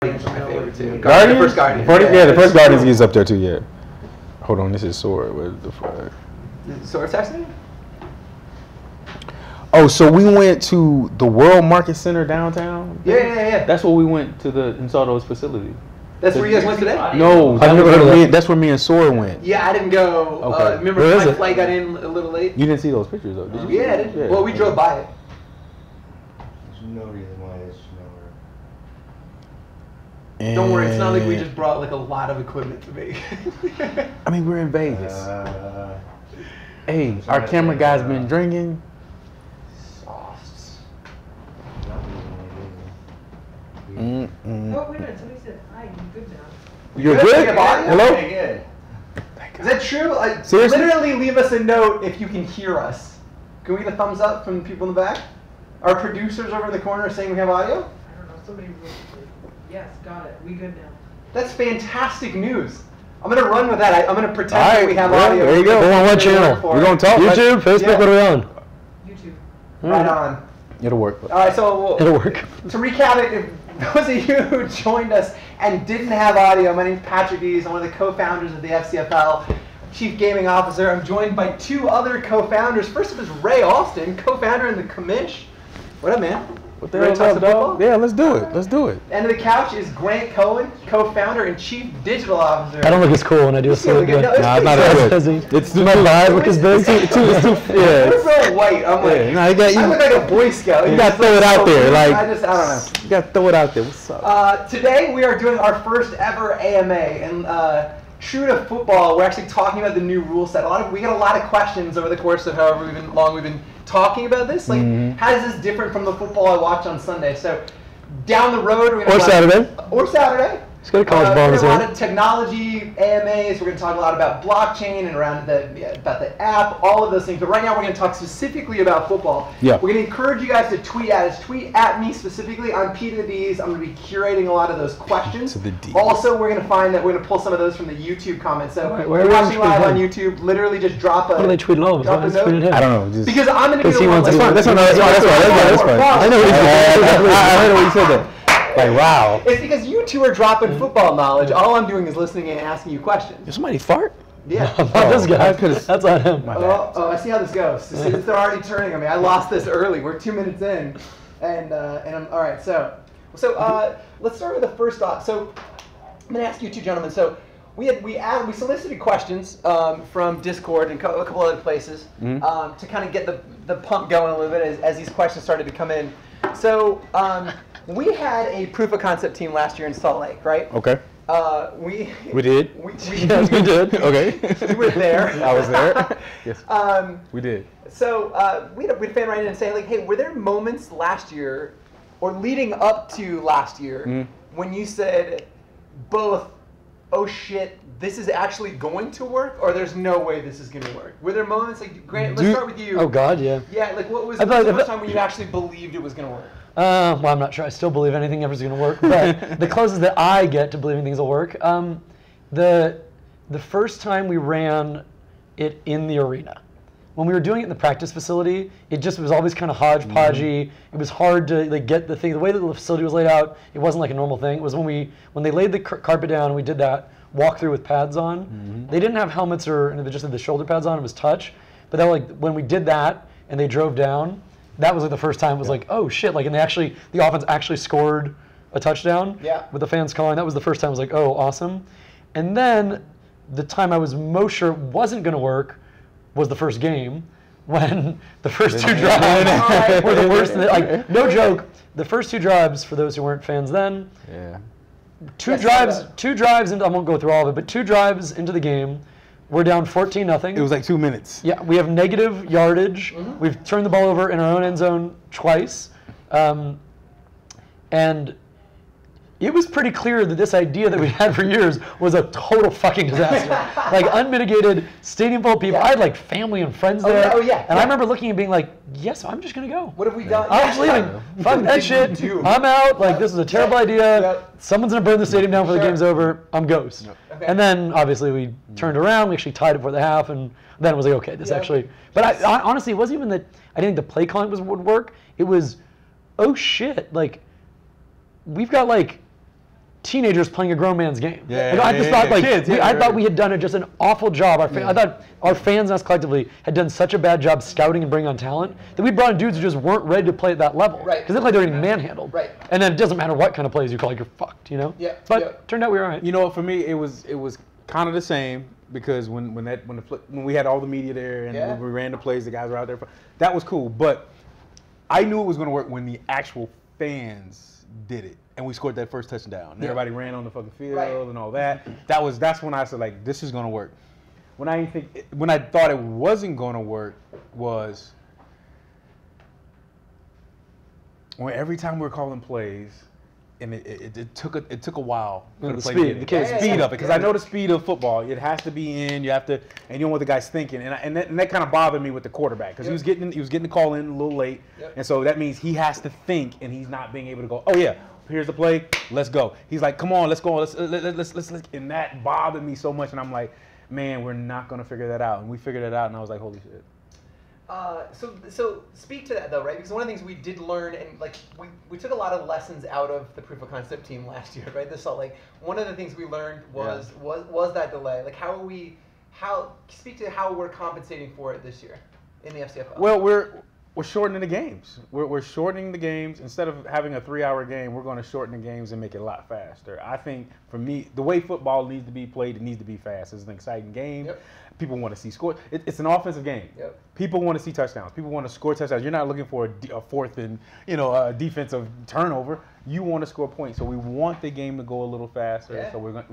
Guardians are my favorite too. Guardians? The first Guardians. The first Guardians is up there too, yeah. Hold on, this is Sword. Where's the fuck? Sword texting? Oh, so we went to the World Market Center downtown? Yeah. That's where we went to and saw those facilities. That's where you guys went today? No, that's where me and Sword went. Yeah, I didn't go. Okay. Remember my flight got in a little late? You didn't see those pictures though, did you? Yeah, I did. Yeah. Well, we drove by it. There's no reason why it's And don't worry, it's not like we just brought like a lot of equipment to make. I mean, we're in Vegas. Hey, our camera guy's been drinking. Sauce. Oh, wait a minute. Somebody said, hi, I'm good now. You're good? Hello? Good. Is that true? Seriously? Literally leave us a note if you can hear us. Can we get a thumbs up from the people in the back? Our producers over in the corner are saying we have audio? I don't know. Somebody wrote it. Yes, got it. We good now. That's fantastic news. I'm going to run with that. I'm going to pretend All right, that we have well, audio. there you go. Go on what channel? We're going to talk. YouTube, Facebook, Yeah. what are we on? YouTube. Right on. It'll work. All right, so It'll work. to recap it, if those of you who joined us and didn't have audio, my name's Patrick Ease. I'm one of the co-founders of the FCFL, Chief Gaming Officer. I'm joined by two other co-founders. First up is Ray Alston, co-founder in the Commish. What up, man? What the Ready hell's to talk up, some dog? football? Yeah, let's do it. Let's do it. End of the couch is Grant Cohen, co-founder and Chief Digital Officer. I don't look as cool when I do this. You look good. No, Nah, it's not as good. It's my vibe look as big. We're so white. I'm like, Yeah, no, you got- I look like a Boy Scout. You got to throw it out there. Like, I don't know. you got to throw it out there. What's up? Today we are doing our first ever AMA, and true to football, we're actually talking about the new rule set. We got a lot of questions over the course of however long we've been talking about this. Like, how is this different from the football I watch on Sunday? So, down the road, we're gonna Saturday. Let's go to college ball we're this gonna year. a lot of technology, AMAs. We're going to talk a lot about blockchain and around about the app, all of those things. But right now, we're going to talk specifically about football. Yeah. We're going to encourage you guys to tweet at us. Tweet at me specifically. I'm P to the D's. I'm going to be curating a lot of those questions. To the D's. Also, we're going to find that we're going to pull some of those from the YouTube comments. So, Where if you're are we watching live on tweeting YouTube, literally just drop a. What do they tweet it over? Drop a Let's note. tweet it in. I don't know. Just, Because I'm going to be Because the he one. wants to do it. that's fine. I know what he said. I know what he said that. Like, wow. It's because you two are dropping football knowledge. All I'm doing is listening and asking you questions. Did somebody fart? Yeah. Not this guy. I could've- That's on him. Oh, I see how this goes. Since they're already turning on me, I lost this early. We're 2 minutes in, and I'm all right. So let's start with the first thought. So I'm gonna ask you two gentlemen. So we solicited questions from Discord and a couple other places to kind of get the pump going a little bit as these questions started to come in. So we had a proof of concept team last year in Salt Lake, right? Okay. We did. Yes, we did. Okay. We were there. I was there. Yes. We did. So we had a fan write in and say, like, hey, were there moments last year or leading up to last year when you said both, oh shit, this is actually going to work, or there's no way this is going to work? Were there moments, like, Grant, let's start with you. Oh God, yeah. Yeah, like what was the first time when you actually believed it was going to work? Well, I'm not sure. I still believe anything ever is going to work, but the closest that I get to believing things will work, the first time we ran it in the arena, when we were doing it in the practice facility, it was always kind of hodgepodgey. It was hard to like get the thing. The way that the facility was laid out, it wasn't like a normal thing. It was when they laid the carpet down and we did that walk through with pads on. They didn't have helmets and they just had the shoulder pads on. It was touch, but that like when we did that and they drove down. That was like the first time it was like, oh shit, like, and the offense actually scored a touchdown with the fans calling. That was the first time I was like, oh, awesome. And then the time I was most sure it wasn't going to work was the first game when the first two drives were the worst. Like, no joke, the first two drives, for those who weren't fans then, two drives into, I won't go through all of it, but 2 drives into the game, we're down 14-0. It was like 2 minutes. Yeah, we have negative yardage. We've turned the ball over in our own end zone twice. And it was pretty clear that this idea that we had for years was a total fucking disaster. Like, unmitigated, stadium full of people. I had like family and friends there. And I remember looking and being like, yes, I'm just going to go. What have we done? I'm just leaving. Fuck that shit. I'm out. Like, this is a terrible idea. Someone's going to burn the stadium down before the game's over. I'm ghost. And then, obviously, we turned around. We actually tied it before the half. And then it was like, okay, this actually. But I honestly, it wasn't even that I didn't think the play calling would work. It was, oh shit. Like, we've got like teenagers playing a grown man's game. Yeah, Like, I just yeah, thought yeah. like Kids, we, yeah, I right. thought we had done just an awful job. I thought our fans and us collectively had done such a bad job scouting and bringing on talent that we brought in dudes who just weren't ready to play at that level. Right. Because they like they're getting manhandled. Right. And then it doesn't matter what kind of plays you call, like you're fucked. Yeah, But yeah. turned out we were all right. You know, for me, it was kind of the same because when we had all the media there and Yeah. when we ran the plays, the guys were out there. That was cool, but I knew it was going to work when the actual fans did it and we scored that first touchdown. And everybody ran on the fucking field Right. and all that. That's when I said like, this is going to work. When I thought it wasn't going to work was when every time we were calling plays. And it took a while for the play to get the speed of it, because I know the speed of football. It has to be in. You have to, and you know what the guy's thinking, and that kind of bothered me with the quarterback because he was getting the call in a little late, and so that means he has to think, and he's not being able to go. Oh yeah, here's the play, let's go. He's like, come on, let's go, let's, and that bothered me so much, and I'm like, man, we're not gonna figure that out, and we figured it out, and I was like, holy shit. So speak to that though, right? Because one of the things we did learn, and like we took a lot of lessons out of the proof of concept team last year, right? This all like one of the things we learned was that delay. Like speak to how we're compensating for it this year in the FCFL. Well, we're shortening the games. We're shortening the games. Instead of having a 3-hour game, we're going to shorten the games and make it a lot faster. I think for me, the way football needs to be played, it needs to be fast. It's an exciting game. Yep. People want to see scores. It's an offensive game. Yep. People want to see touchdowns. People want to score touchdowns. You're not looking for a fourth and defensive turnover. You want to score points. So we want the game to go a little faster. Yeah. So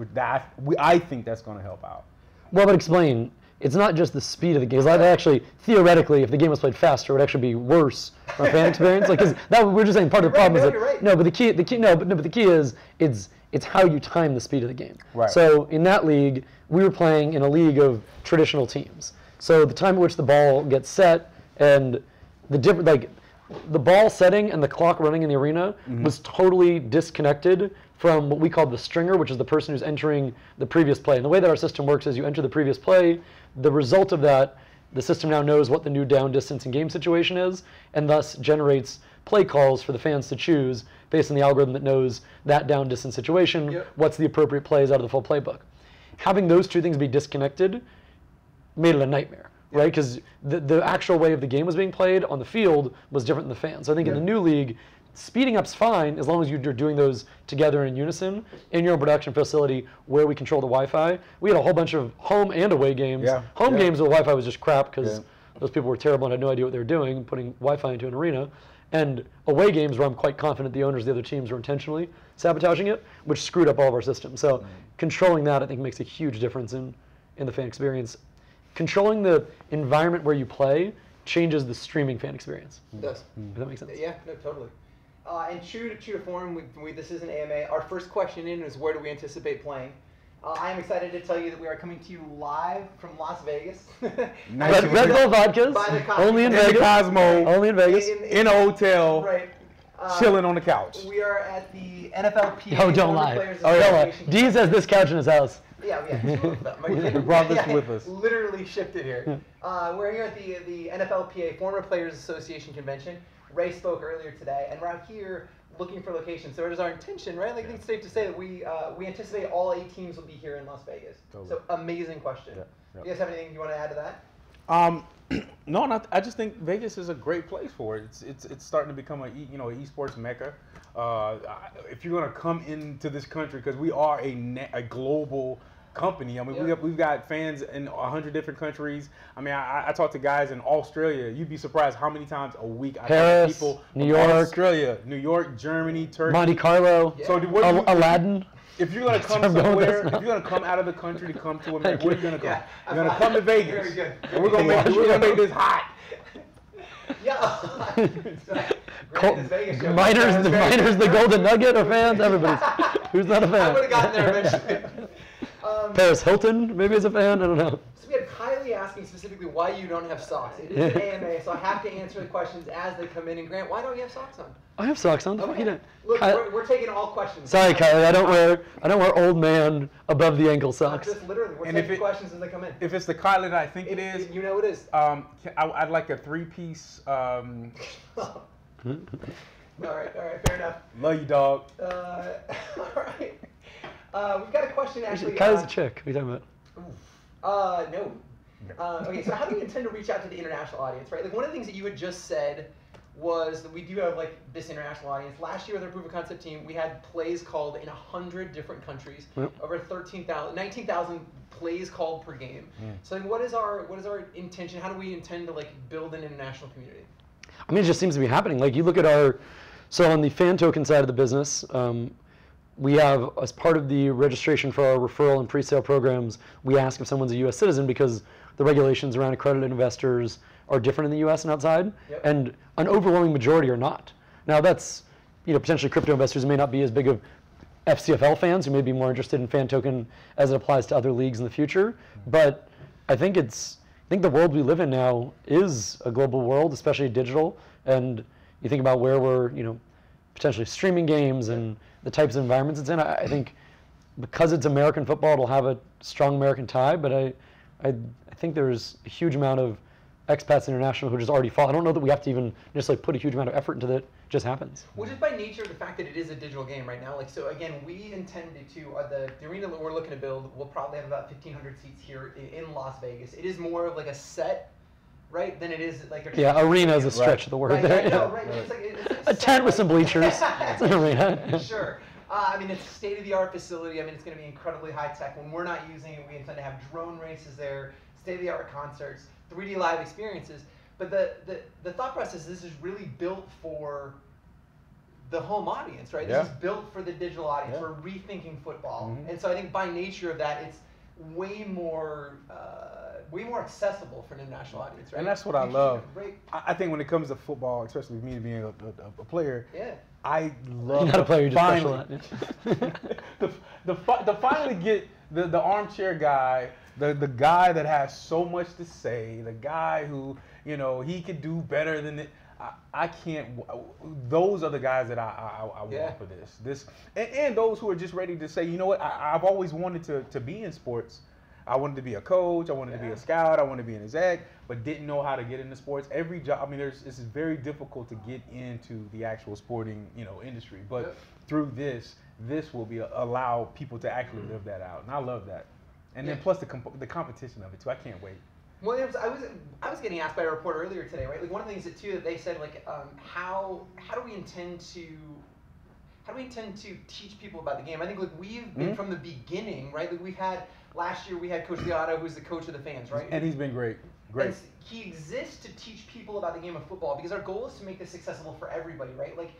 I think that's going to help out. Well, but explain. It's not just the speed of the game. Like actually, theoretically, if the game was played faster, it would actually be worse from a fan experience. Like, 'cause that we're just saying part of the problem is that you're right. no, but the key is it's how you time the speed of the game. Right. So in that league, we were playing in a league of traditional teams. So the time at which the ball gets set and the ball setting and the clock running in the arena was totally disconnected from what we call the stringer, which is the person who's entering the previous play. And the way that our system works is you enter the previous play, the result of that, the system now knows what the new down distance and game situation is, and thus generates play calls for the fans to choose based on the algorithm that knows that down distance situation, what's the appropriate plays out of the full playbook. Having those two things be disconnected made it a nightmare, right? Because the actual way of the game was being played on the field was different than the fans. So I think in the new league, speeding up's fine as long as you're doing those together in unison in your own production facility where we control the Wi-Fi. We had a whole bunch of home and away games. Home games where the Wi-Fi was just crap because those people were terrible and had no idea what they were doing, putting Wi-Fi into an arena. And away games where I'm quite confident the owners of the other teams were intentionally sabotaging it, which screwed up all of our systems. So controlling that, I think, makes a huge difference in the fan experience. Controlling the environment where you play changes the streaming fan experience. It does. If that makes sense. Yeah, no, totally. And true to form, this is an AMA. Our first question in is where do we anticipate playing? I am excited to tell you that we are coming to you live from Las Vegas. Nice. Red Bull vodkas, By the Cosmo. only in In the Vegas. Cosmo. Only in Vegas. In a hotel, Right. chilling on the couch. We are at the NFLPA. Oh, don't Former lie. Players Oh, don't lie. Association. Dean has this couch in his house. Yeah. Two of them. We brought this with us. Literally shipped it here. We're here at the NFLPA Former Players Association convention. Ray spoke earlier today, and we're out here looking for locations. So it is our intention, right? Like I think it's safe to say that we anticipate all 8 teams will be here in Las Vegas. Totally. So amazing question. Yeah. You guys have anything you want to add to that? No, I just think Vegas is a great place for it. It's starting to become an esports mecca. If you're going to come into this country, because we are a global company. I mean, we've got fans in 100 different countries. I mean, I talk to guys in Australia. You'd be surprised how many times a week I talk to people New from York, Australia, New York, Germany, Turkey, Monte Carlo, So Aladdin. If you're gonna come somewhere, if you're gonna come out of the country to come to America, where are you gonna come? Yeah, You're gonna come to Vegas. Very good. And we're gonna make this hot. Yeah. Miners, the Golden Nugget are fans. Everybody's. Who's not a I fan? would have gotten there eventually. Paris Hilton maybe is a fan. I don't know. So we had Kylie asking specifically why you don't have socks. It is an AMA, so I have to answer the questions as they come in. And Grant, why don't you have socks on? I have socks on. Fuck you don't. Look, we're taking all questions. Sorry, Kylie. I don't wear old man above the ankle socks. Just literally, we're And taking questions as they come in. If it's the Kylie that I think it is, You know it is. I'd like a 3-piece. All right, fair enough. Love you, dog. All right. We've got a question actually. Kylie's a chick. What are you talking about? No. Okay, so how do you intend to reach out to the international audience, right? Like one of the things that you had just said was that we do have like this international audience. Last year with our proof of concept team, we had plays called in 100 different countries, over 19,000 plays called per game. So like, what is our intention? How do we intend to like build an international community? I mean, it just seems to be happening. Like you look at so on the fan token side of the business, we have, as part of the registration for our referral and pre-sale programs, we ask if someone's a U.S. citizen because the regulations around accredited investors are different in the U.S. and outside, and an overwhelming majority are not. Now that's, potentially crypto investors who may not be as big of FCFL fans, who may be more interested in fan token as it applies to other leagues in the future. But I think the world we live in now is a global world, especially digital. And you think about where we're, potentially streaming games and the types of environments it's in. I think because it's American football, it'll have a strong American tie. But I think there's a huge amount of expats international who just already follow. I don't know that we have to even just like put a huge amount of effort into that. It just happens. Well, just by nature of the fact that it is a digital game right now. Like, so again, we intended to, the arena that we're looking to build, we'll probably have about 1,500 seats here in Las Vegas. It is more of like a set, right, than it is like a arena is a stretch of the word there. Right, no, right. It's like, it's a tent with some bleachers. It's an arena. Sure. I mean, it's a state-of-the-art facility. I mean, it's going to be incredibly high-tech. When we're not using it, we intend to have drone races there, state-of-the-art concerts, 3D live experiences. But the thought process is this is really built for the home audience, right? This is built for the digital audience. We're rethinking football. And so I think by nature of that, it's way more accessible for an international audience, right? And that's what I love. I think when it comes to football, especially me being a player, I love You're not a player, you're just special to finally get the armchair guy, the guy that has so much to say, the guy who, he could do better than it. I can't. Those are the guys that I want for this. And those who are just ready to say, you know what, I've always wanted to be in sports. I wanted to be a coach. I wanted to be a scout. I wanted to be an exec, but didn't know how to get into sports. Every job. I mean, it's very difficult to get into the actual sporting, industry. But through this will allow people to actually live that out, and I love that. And then plus the competition of it too. I can't wait. Well, I was getting asked by a reporter earlier today, right? Like one of the things that they said, like, how do we intend to teach people about the game? I think like we've been from the beginning, right? Like last year we had Coach Leotta, who's the coach of the fans, right? And he's been great. Great. And he exists to teach people about the game of football because our goal is to make this accessible for everybody, right? Like,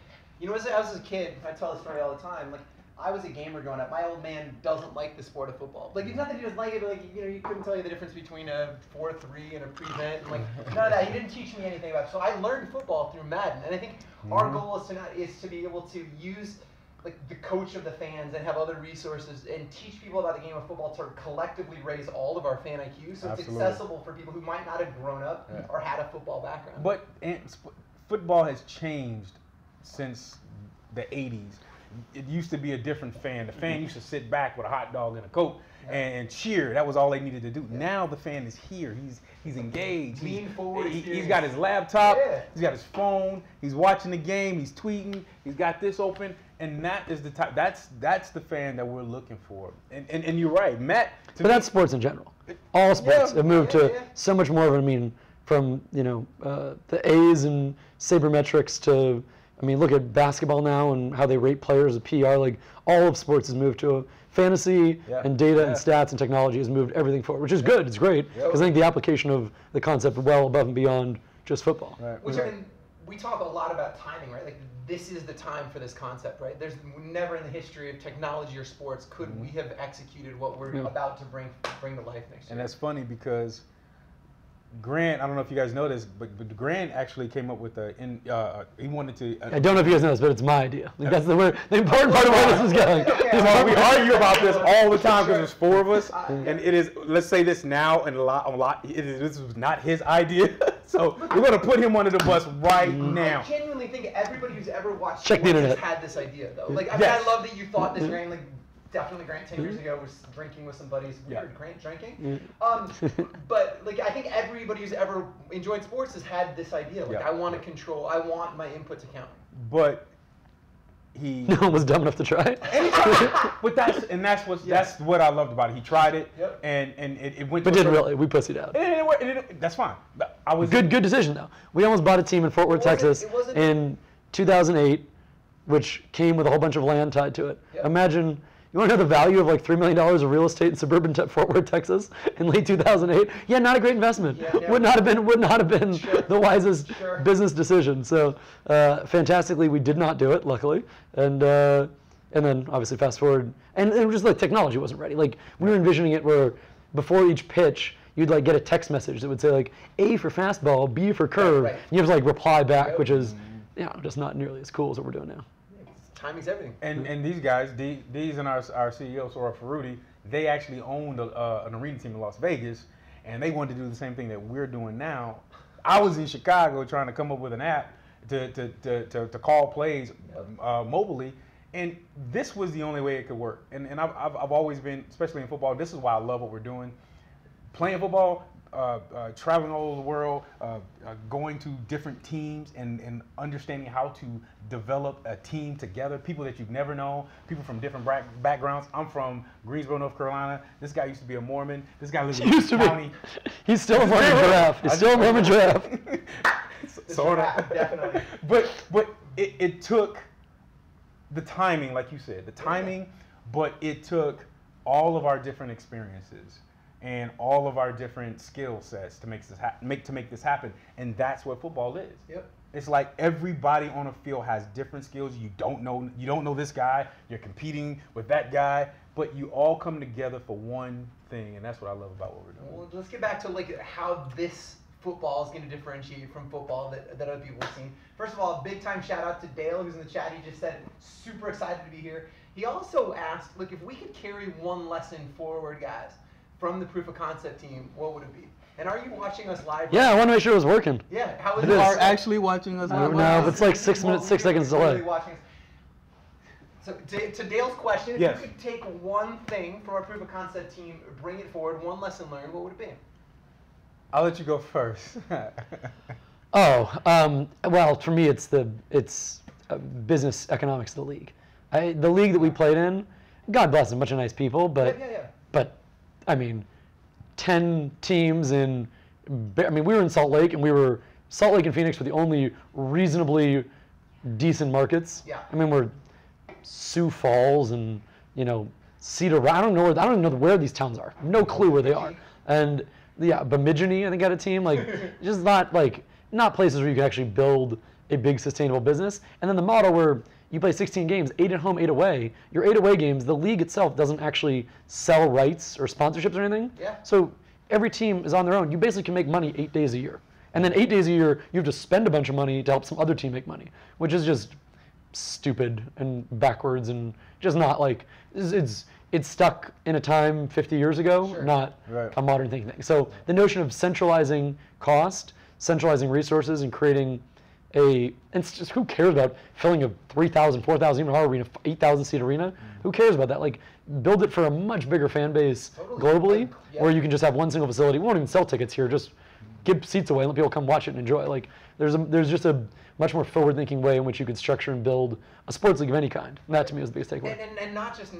as I was a kid, I tell this story all the time. Like, I was a gamer growing up. My old man doesn't like the sport of football. Like, it's not that he doesn't like it, but like, you couldn't tell you the difference between a 4-3 and a prevent. And like, none of that. He didn't teach me anything about it. So I learned football through Madden. And I think our goal is to be able to use like the coach of the fans and have other resources and teach people about the game of football to collectively raise all of our fan IQ. So it's accessible for people who might not have grown up or had a football background. But football has changed since the 80s. It used to be a different fan. The fan used to sit back with a hot dog and a Coke and cheer. That was all they needed to do. Now the fan is here. He's engaged. Lean forward. He's got his laptop. He's got his phone. He's watching the game. He's tweeting. He's got this open. And that is the type. That's the fan that we're looking for. And you're right, Matt. But that's sports in general. All sports have moved to so much more of it. I mean, from the A's and sabermetrics to. I mean, look at basketball now and how they rate players, PR. Like all of sports has moved to fantasy and data and stats and technology has moved everything forward, which is good. It's great because I think the application of the concept well above and beyond just football. Right. Which I mean, we talk a lot about timing, right? Like this is the time for this concept, right? There's never in the history of technology or sports could we have executed what we're about to bring to life next year. And that's funny because Grant, I don't know if you guys know this, but Grant actually came up with he wanted to. I don't know if you guys know this, but it's my idea. Like that's the important part of where this is going. We argue about this all the time because there's four of us, and it is. Let's say this now, and a lot. This was not his idea, so we're going to put him under the bus right now. I genuinely think everybody who's ever watched Check the internet. has had this idea, though. Like, I mean, I love that you thought this, Grant. Like, definitely Grant 10 years ago was drinking with some buddies. Weird, Grant drinking. But like I think everybody who's ever enjoyed sports has had this idea. Like I want to control. I want my input to count. But no one was dumb enough to try it. But that's what I loved about it. He tried it, and it went. But didn't really. We pussied out. That's fine. I was good decision though. We almost bought a team in Fort Worth, Texas, in 2008, which came with a whole bunch of land tied to it. Imagine. You want to know the value of like $3 million of real estate in suburban Fort Worth, Texas, in late 2008? Yeah, not a great investment. Would not have been the wisest business decision. So, fantastically, we did not do it, luckily, and then obviously fast forward, and it was just like technology wasn't ready. Like we were envisioning it where before each pitch, you'd like get a text message that would say like A for fastball, B for curve. And you have to like reply back, which is just not nearly as cool as what we're doing now. Timing's everything. And these guys, these and our CEO, Sora Ferruti, they actually owned an arena team in Las Vegas, and they wanted to do the same thing that we're doing now. I was in Chicago trying to come up with an app to call plays mobilely, and this was the only way it could work. And I've always been, especially in football, this is why I love what we're doing. Playing football, traveling all over the world, going to different teams and understanding how to develop a team together, people that you've never known, people from different backgrounds. I'm from Greensboro, North Carolina. This guy used to be a Mormon. This guy lives in the county. He's still a Mormon giraffe. He's still a Mormon giraffe. Sort of. Definitely. But it took the timing, like you said, but it took all of our different experiences and all of our different skill sets to make this happen, and that's what football is. It's like everybody on a field has different skills. You don't know this guy. You're competing with that guy, but you all come together for one thing, and that's what I love about what we're doing. Well, let's get back to like how this football is going to differentiate from football that other people have seen. First of all, big time shout out to Dale, who's in the chat. He just said super excited to be here. He also asked, look, if we could carry one lesson forward, guys, from the proof of concept team, what would it be? And are you watching us live? Yeah, I want to make sure it was working. Yeah, how is it? You are actually watching us live? No, it's like 6 seconds delay. So to Dale's question, if you could take one thing from our proof of concept team, bring it forward, one lesson learned, what would it be? I'll let you go first. Well, for me, it's business economics of the league. The league that we played in, God bless them, a bunch of nice people, but I mean, 10 teams we were in Salt Lake, and Salt Lake and Phoenix were the only reasonably decent markets. I mean, we're Sioux Falls and, Cedar. I don't even know where these towns are. No clue where they are. And Bemidji, I think, had a team. Like, just not places where you can actually build a big sustainable business. And then the model where you play 16 games, 8 at home, 8 away. Your 8 away games, the league itself doesn't actually sell rights or sponsorships or anything. So every team is on their own. You basically can make money 8 days a year. And then 8 days a year, you have to spend a bunch of money to help some other team make money, which is just stupid and backwards and just not like, it's stuck in a time 50 years ago, not a modern thing. So the notion of centralizing cost, centralizing resources, and creating and it's just, who cares about filling a 3,000, 4,000, even our arena, 8,000 seat arena? Who cares about that? Like, build it for a much bigger fan base globally, where you can just have one single facility. We won't even sell tickets here. Just give seats away and let people come watch it and enjoy it. Like, there's just a much more forward-thinking way in which you could structure and build a sports league of any kind. And that, to me, was the biggest takeaway. And not just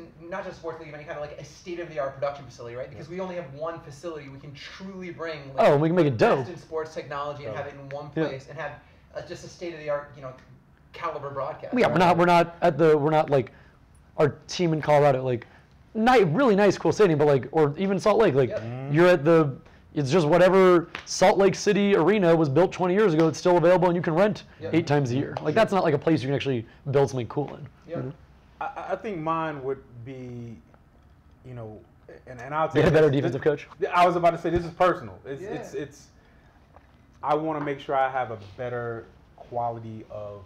sports league of any kind, like a state-of-the-art production facility, right? Because we only have one facility. We can truly bring we can make it dope. Best in sports technology and have it in one place and have just a state-of-the-art, caliber broadcast. Yeah, we're not like our team in Colorado, like really nice, cool stadium, but like, or even Salt Lake, like you're at it's just whatever Salt Lake City arena was built 20 years ago. It's still available, and you can rent 8 times a year. Like, that's not like a place you can actually build something cool in. I think mine would be, and I'll take a better defensive coach. I was about to say, this is personal. It's I want to make sure I have a better quality of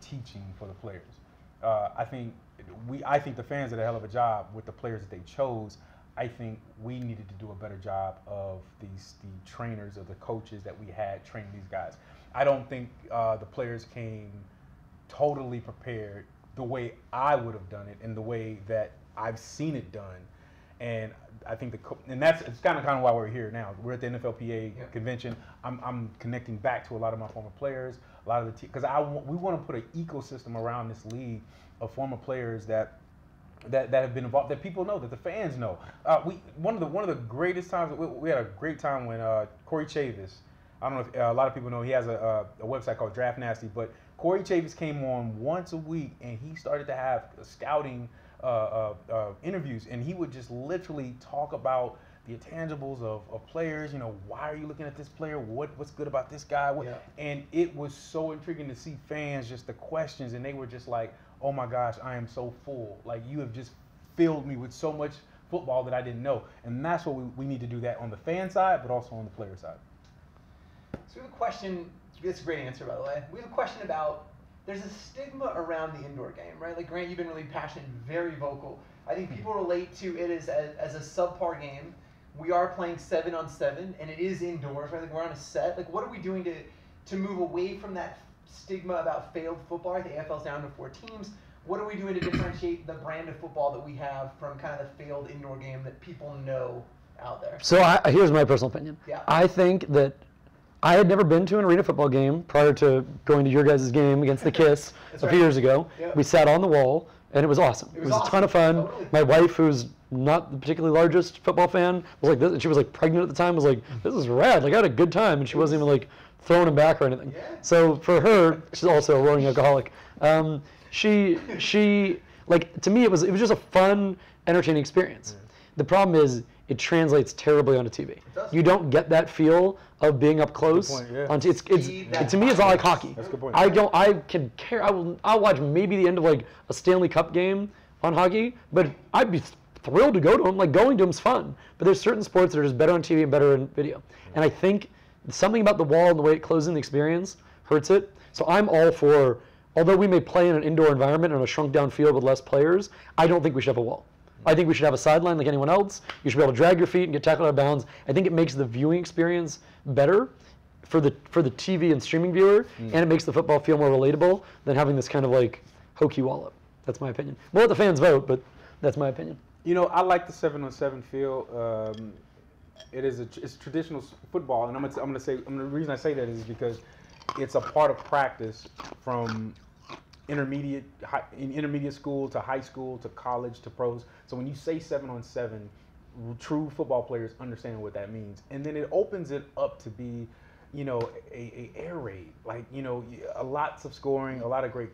teaching for the players. I think the fans did a hell of a job with the players that they chose. I think we needed to do a better job of the trainers, of the coaches that we had training these guys. I don't think the players came totally prepared the way I would have done it and the way that I've seen it done. And I think it's kind of why we're here now. We're at the NFLPA convention. I'm connecting back to a lot of my former players, a lot of the because we want to put an ecosystem around this league of former players that have been involved, that people know, that the fans know. One of the greatest times we had a great time when Corey Chavis. I don't know if a lot of people know he has a website called Draft Nasty, but Corey Chavis came on once a week and he started to have scouting interviews, and he would just literally talk about the intangibles of players. Why are you looking at this player? What's good about this guy? And it was so intriguing to see fans, just the questions, and they were just like, oh my gosh, I am so full. Like, you have just filled me with so much football that I didn't know. And that's what we need to do, that on the fan side, but also on the player side. So we have a question, this is a great answer, by the way. We have a question about, there's a stigma around the indoor game, right? Like, Grant, you've been really passionate, very vocal. I think people relate to it as a subpar game. We are playing 7-on-7, and it is indoors, right? Like, we're on a set. Like, what are we doing to move away from that stigma about failed football? Right? The AFL's down to 4 teams. What are we doing to differentiate the brand of football that we have from kind of the failed indoor game that people know out there? So here's my personal opinion. Yeah. I think that I had never been to an arena football game prior to going to your guys' game against the Kiss a few years ago. Yeah. We sat on the wall, and it was awesome. It was a ton of fun. Totally. My wife, who's not the particularly largest football fan, was like this, and she was like pregnant at the time, was like, this is rad. Like, I had a good time, and she wasn't even like throwing him back or anything. Yeah. So for her, she's also a roaring alcoholic. She like, to me, it was just a fun, entertaining experience. Yeah. The problem is, it translates terribly onto TV. You don't get that feel of being up close. To me, it's not like hockey. That's a good point. I'll watch maybe the end of like a Stanley Cup game on hockey, but I'd be thrilled to go to them. Like, going to them's fun. But there's certain sports that are just better on TV and better in video. And I think something about the wall and the way it closes in the experience hurts it. So I'm all for, although we may play in an indoor environment on a shrunk down field with less players, I don't think we should have a wall. I think we should have a sideline like anyone else. You should be able to drag your feet and get tackled out of bounds. I think it makes the viewing experience better for the TV and streaming viewer, and it makes the football feel more relatable than having this kind of like hokey wall up. That's my opinion. We'll let the fans vote, but that's my opinion. I like the 7-on-7 feel. It's traditional football, and the reason I say that is because it's a part of practice from intermediate school to high school to college to pros. So when you say 7-on-7, true football players understand what that means, and then it opens it up to be, a air raid, like, lots of scoring, a lot of great,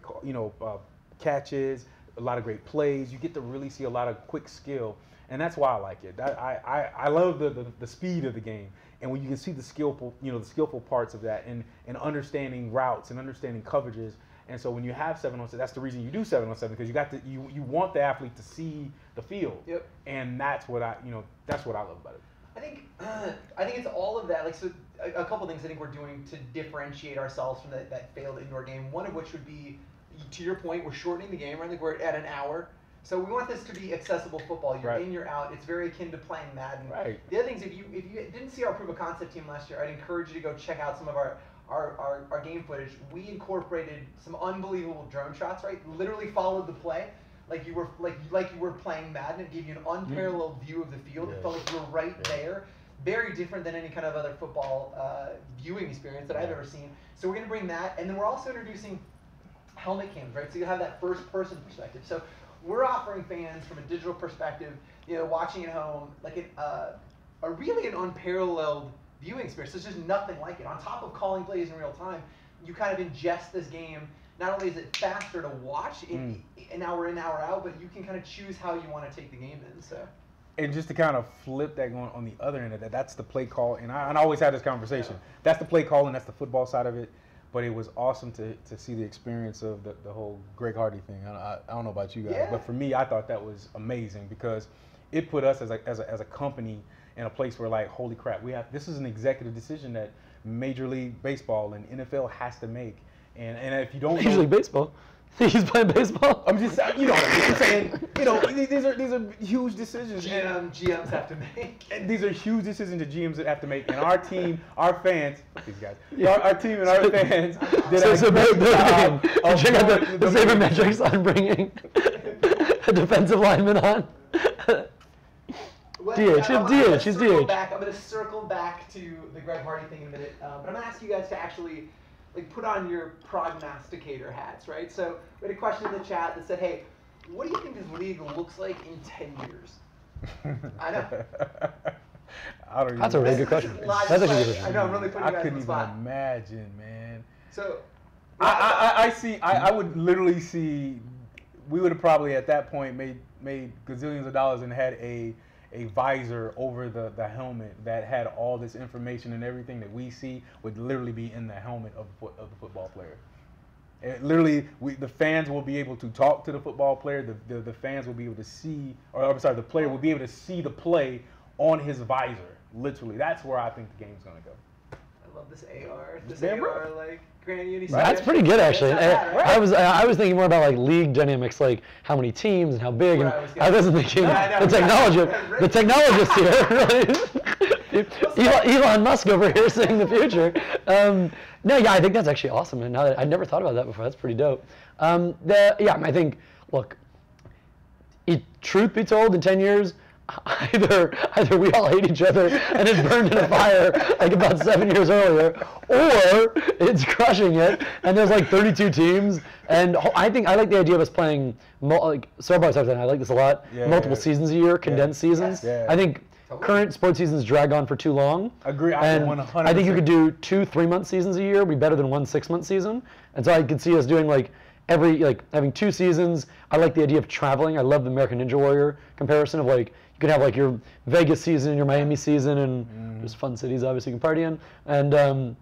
catches, a lot of great plays. You get to really see a lot of quick skill, and that's why I like it. I love the speed of the game, and when you can see the skillful parts of that, and understanding routes and understanding coverages. And so when you have 7-on-7, that's the reason you do 7-on-7, because you want the athlete to see the field. Yep. And that's what I love about it. I think it's all of that. Like, so a couple things I think we're doing to differentiate ourselves from that failed indoor game. One of which would be, to your point, we're shortening the game. Right? Like, we're at an hour. So we want this to be accessible football. You're in, you're out. It's very akin to playing Madden. Right. The other thing is, if you didn't see our proof of concept team last year, I'd encourage you to go check out some of our game footage. We incorporated some unbelievable drone shots, right? Literally followed the play like you were playing Madden. It gave you an unparalleled view of the field. It felt like you were right there. Very different than any kind of other football viewing experience that I've ever seen. So we're going to bring that, and then we're also introducing helmet cams, right? So you have that first-person perspective. So we're offering fans from a digital perspective, watching at home, like a really an unparalleled viewing experience. There's just nothing like it. On top of calling plays in real time, you kind of ingest this game. Not only is it faster to watch, an hour in, hour out, but you can kind of choose how you want to take the game in. So. And just to kind of flip that, going on the other end of that, that's the play call. And I always have this conversation. Yeah. That's the play call, and that's the football side of it. But it was awesome to see the experience of the whole Greg Hardy thing. I don't know about you guys, but for me, I thought that was amazing, because it put us as a company in a place where, like, holy crap, this is an executive decision that Major League Baseball and NFL has to make. And if you don't Major League Baseball? He's playing baseball? I'm just saying, these are huge decisions. GMs have to make. And these are huge decisions that GMs have to make. And our team, our fans, these guys, our team and our fans did a great job of check out the sabermetrics on bringing a defensive lineman on. DH, I'm he's gonna DH. I'm going to circle back to the Greg Hardy thing in a minute, but I'm going to ask you guys to actually like put on your prognosticator hats, right? So we had a question in the chat that said, hey, what do you think this league looks like in 10 years? I know. That's a really good question. That's a good question. I know, I'm really putting you guys on the couldn't even spot. imagine, man. So, I would literally see, we would have probably at that point made gazillions of dollars and had a visor over the helmet that had all this information, and everything that we see would literally be in the helmet of the football player. And literally, the fans will be able to talk to the football player. The fans will be able to see, or I'm sorry, the player will be able to see the play on his visor. Literally, that's where I think the game's gonna go. I love this AR. This Yeah, AR, bro. like Grand Uni. That's pretty good, actually. That's not bad, right? I was thinking more about like league dynamics, like how many teams and how big. And I wasn't thinking the technologist here. Elon Musk over here saying the future. No, yeah, I think that's actually awesome. And now that I never thought about that before, that's pretty dope. I think, look, truth be told, in 10 years, either we all hate each other and it's burned in a fire like about 7 years earlier, or it's crushing it and there's like 32 teams. And I like the idea of us playing like I like this a lot. Multiple seasons a year, condensed seasons. Yeah. I think current sports seasons drag on for too long. Agree. And 100%. I think you could do 2 3-month seasons a year, be better than 1 6-month season. And so I could see us doing like having 2 seasons. I like the idea of traveling. I love the American Ninja Warrior comparison of like, you could have like your Vegas season and your Miami season, and there's fun cities obviously you can party in, and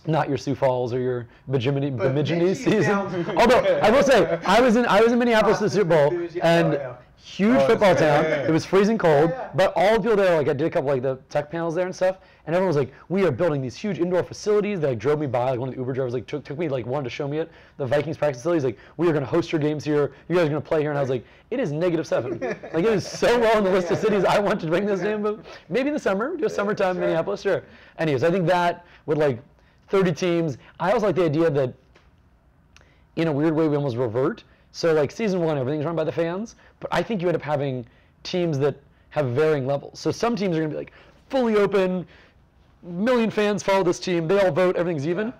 not your Sioux Falls or your Bemidji season. Although I will say, I was in Minneapolis for the Super Bowl, and huge football town. It was freezing cold, but all the people there, like I did a couple like the tech panels there and stuff, and everyone was like, "We are building these huge indoor facilities." They like drove me by, like one of the Uber drivers like took me, like wanted to show me it. The Vikings practice facilities, like, "We are going to host your games here. You guys are going to play here," and I was like, "It is -7." Like, it is so low on the list of cities I want to bring this game, but maybe in the summer, do a summertime in Minneapolis, sure. Anyways, I think that would like 30 teams. I also like the idea that, in a weird way, we almost revert. So like season 1, everything's run by the fans, but I think you end up having teams that have varying levels. So some teams are going to be like fully open, million fans follow this team, they all vote, everything's even.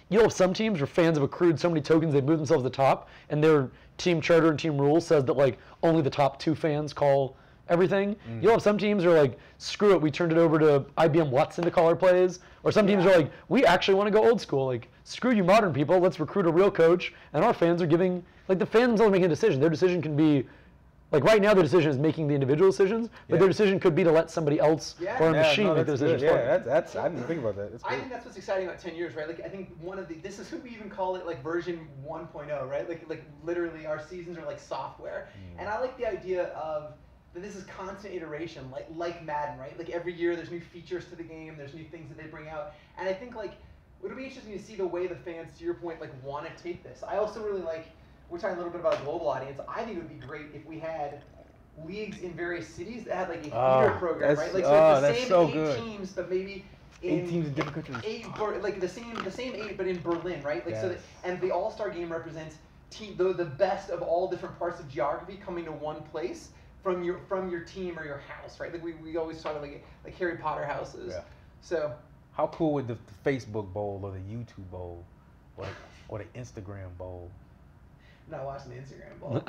You'll have some teams where fans have accrued so many tokens they've moved themselves to the top, and their team charter and team rule says that like only the top 2 fans call everything. You'll have some teams who are like, screw it, we turned it over to IBM Watson to call our plays. Or some teams are like, we actually want to go old school. Like, screw you modern people, let's recruit a real coach. And our fans are giving, like the fans themselves are making a decision. Their decision can be, like right now their decision is making the individual decisions, but their decision could be to let somebody else or a machine make the decisions for them. That's I didn't think about that. I think that's what's exciting about 10 years, right? Like I think this is who we even call it like version 1.0, right? Like literally our seasons are like software. And I like the idea of that this is constant iteration, like Madden, right? Like every year there's new features to the game, there's new things that they bring out. And I think like it'll be interesting to see the way the fans, to your point, like want to take this. I also really like, we're talking a little bit about a global audience. I think it would be great if we had leagues in various cities that had like a feeder program, right? Like so the same 8 teams, but maybe 8 teams in different countries. Like the same 8, but in Berlin, right? Like so that, and the All-Star game represents the best of all different parts of geography coming to one place from your team or your house, right? Like we always talk about like Harry Potter houses. Yeah. So how cool would the Facebook Bowl or the YouTube Bowl or the Instagram Bowl? I'm not watching the Instagram Bowl.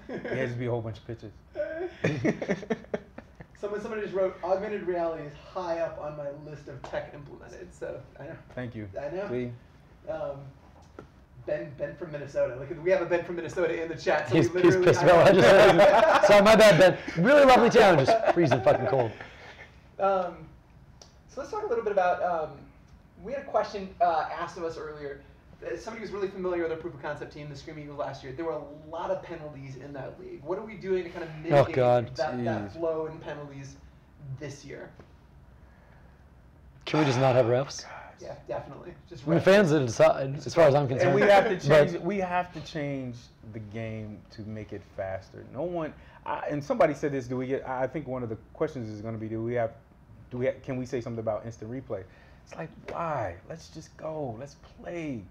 Yeah, just be a whole bunch of pictures. Somebody just wrote, augmented reality is high up on my list of tech implemented. So I know. Thank you. I know. See? Ben from Minnesota. Look, we have a Ben from Minnesota in the chat. So he's pissed about it. Sorry, my bad, Ben. Really lovely town, just freezing fucking cold. So let's talk a little bit about. We had a question asked of us earlier. Somebody who's really familiar with our proof of concept team, the Screaming Eagles last year. There were a lot of penalties in that league. What are we doing to kind of mitigate that flow in penalties this year? Can we just not have refs? Yeah, definitely. Just fans that decide, as far as I'm concerned. And we have to change. We have to change the game to make it faster. No one. And somebody said this. I think one of the questions is going to be, can we say something about instant replay? It's like, why? Let's just go. Let's play.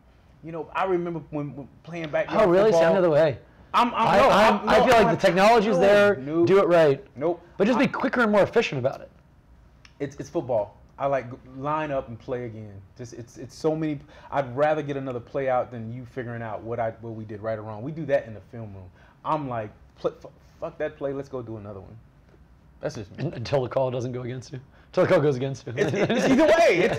You know, I remember when playing back. Oh, really? Football, Sound of the way. I feel like the technology is there. Do it right. Nope. But just be quicker and more efficient about it. It's football. I like line up and play again. Just it's so many. I'd rather get another play out than you figuring out what we did right or wrong. We do that in the film room. I'm like, fuck that play. Let's go do another one. That's just me. Until the call doesn't go against you. Until the call goes against you. It's either way.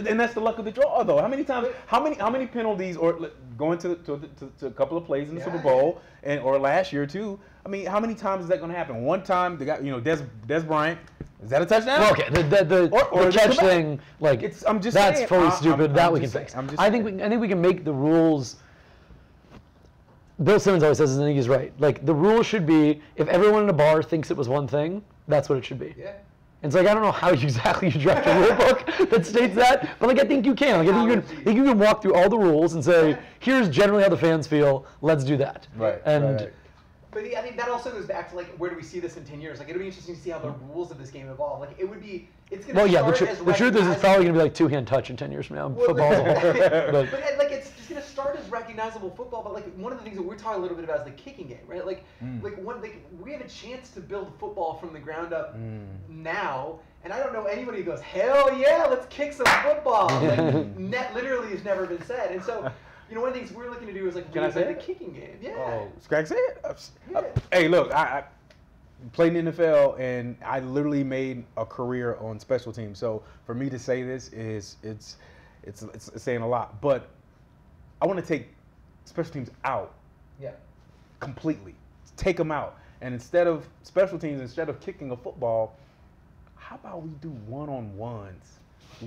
And that's the luck of the draw, though. How many times? How many penalties or going to a couple of plays in the Super Bowl or last year too? I mean, how many times is that going to happen? One time, the guy, Des Bryant. Is that a touchdown? Well, okay, the catch thing, like I'm just that's saying, fully stupid. That we can fix. I think we can make the rules. Bill Simmons always says this, and I think he's right. Like the rule should be, if everyone in a bar thinks it was one thing, that's what it should be. Yeah. And it's like I don't know how exactly you draft a rule book that states that, but like I think you can. Like, I think you can walk through all the rules and say, here's generally how the fans feel. Let's do that. Right. And. Right. But I think that also goes back to like where do we see this in 10 years? Like it'll be interesting to see how the rules of this game evolve. Like it would be, it's going to the truth is it's probably going to be like two-hand touch in 10 years from now. Football as a whole. But like it's just going to start as recognizable football. But like one of the things that we're talking a little bit about is the kicking game, right? Like we have a chance to build football from the ground up now. And I don't know anybody who goes, hell yeah, let's kick some football. Like net literally has never been said. And so. One of the things we're looking to do is like the kicking game. Yeah. Oh, Scrag say it. Hey, look, I played in the NFL and I literally made a career on special teams. So for me to say this is it's saying a lot. But I want to take special teams out. Yeah. Completely, take them out, and instead of special teams, instead of kicking a football, how about we do one-on-ones?